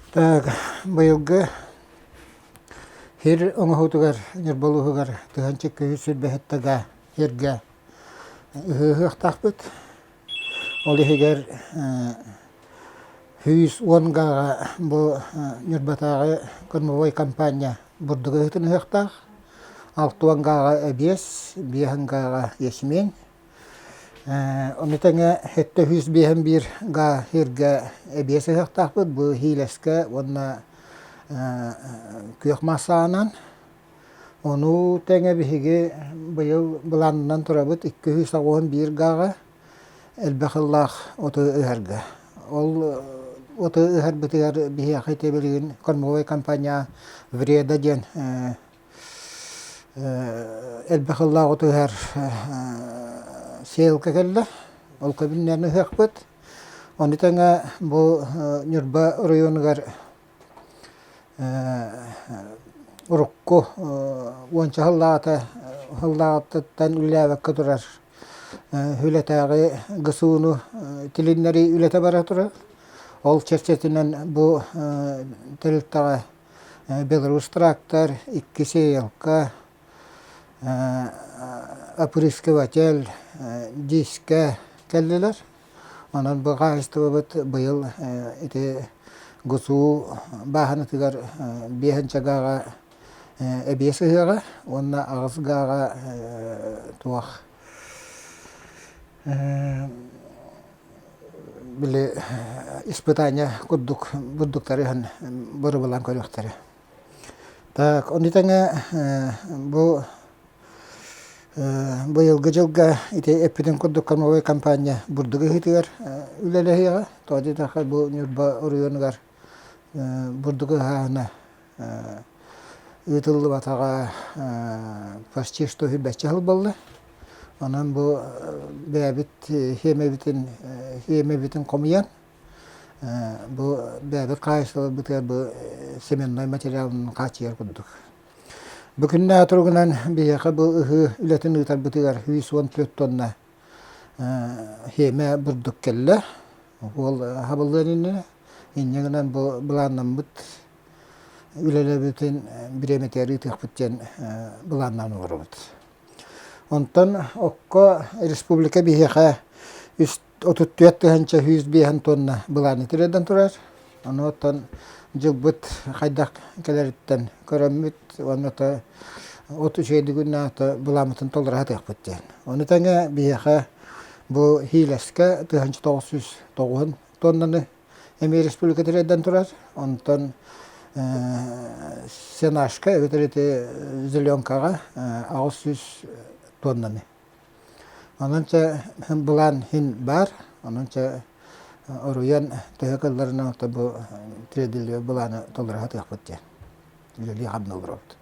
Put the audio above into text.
Так, быйылгы хир оңохутугар нерболугар тыганчык көйүсүр бэхэттага хирге ыхтахпыт. Ол ихигер хүйс уонгага бу нербатагы кормовой компания бурдуга ыхтын ыхтах. Алтуангага эбес, биехангага есмен. Онытаңа хетте хүйс биэхэн бир га хирге эбес ыхтахпыт. Бу хилеске онна күйөх масаанан. Onu тәңе бихиги быйыл быланынан турабыт 291 гага элбахыллах оты ыһарга. Ол оты ыһар битигер бихи хайте билген кормовой компания вреда ден элбахыллах оты ыһар сейлка келді. Ол кабиннерни ыһакпыт. Оны тәңе бу Нюрба районыгар урукку уонча хыллааттан үлләбәккә турар. Хүләтәгы гысууну тилиннәри үләтә бара турар. Ол черчетинен бу тилтәгә Белорус трактор, 2 сейлка, опрыскиватель, диска келделер. Анан бу гайстыбыт быйыл ите гусуу баһанытыгар биһенчагага эбесыгага, онна агызгага туах биле испытания куддук буддуктарын бары булан көрөктөрү. Так, онитаңа бу быйылгы жылга ите эпиден куддук кормовой компания бурдугы хитигер үлелехига, тоди таха бу Нюрба районугар бурдугы хаана ытылды батага почти что хибече хыл болду. Анан бу бәбит хемебитин комуян. Бу бәбит кайсыл битер бу семенной материалын качыр куддук. Бүгүннә тургунан бияка бу ыхы үлетин ытар битер 114 тонна хеме бурдук келле. Ол хабылларыны иннегенен бу буланнан бит үлелебитин биреметери тыхпыттен буланнан урубут. Онтон окко республика бияка 34 тыганча 100 тонна буланы тиреден турар. Онотон жылбыт хайдак келерттен көрөмүт, оното 37 күннаты буламытын толдыра тыхпыттен. Онотаңа бияка бу хилеске тыганча 909 тоннаны эми республика тиреден турар. Онтон сенашка өтөрөтө зеленкага 600 тоннаны. Ононча булан хин бар, ононча оруян төгөллөрүнө бу тредиле буланы толдура тыгыпты. Лили хабны олдурот.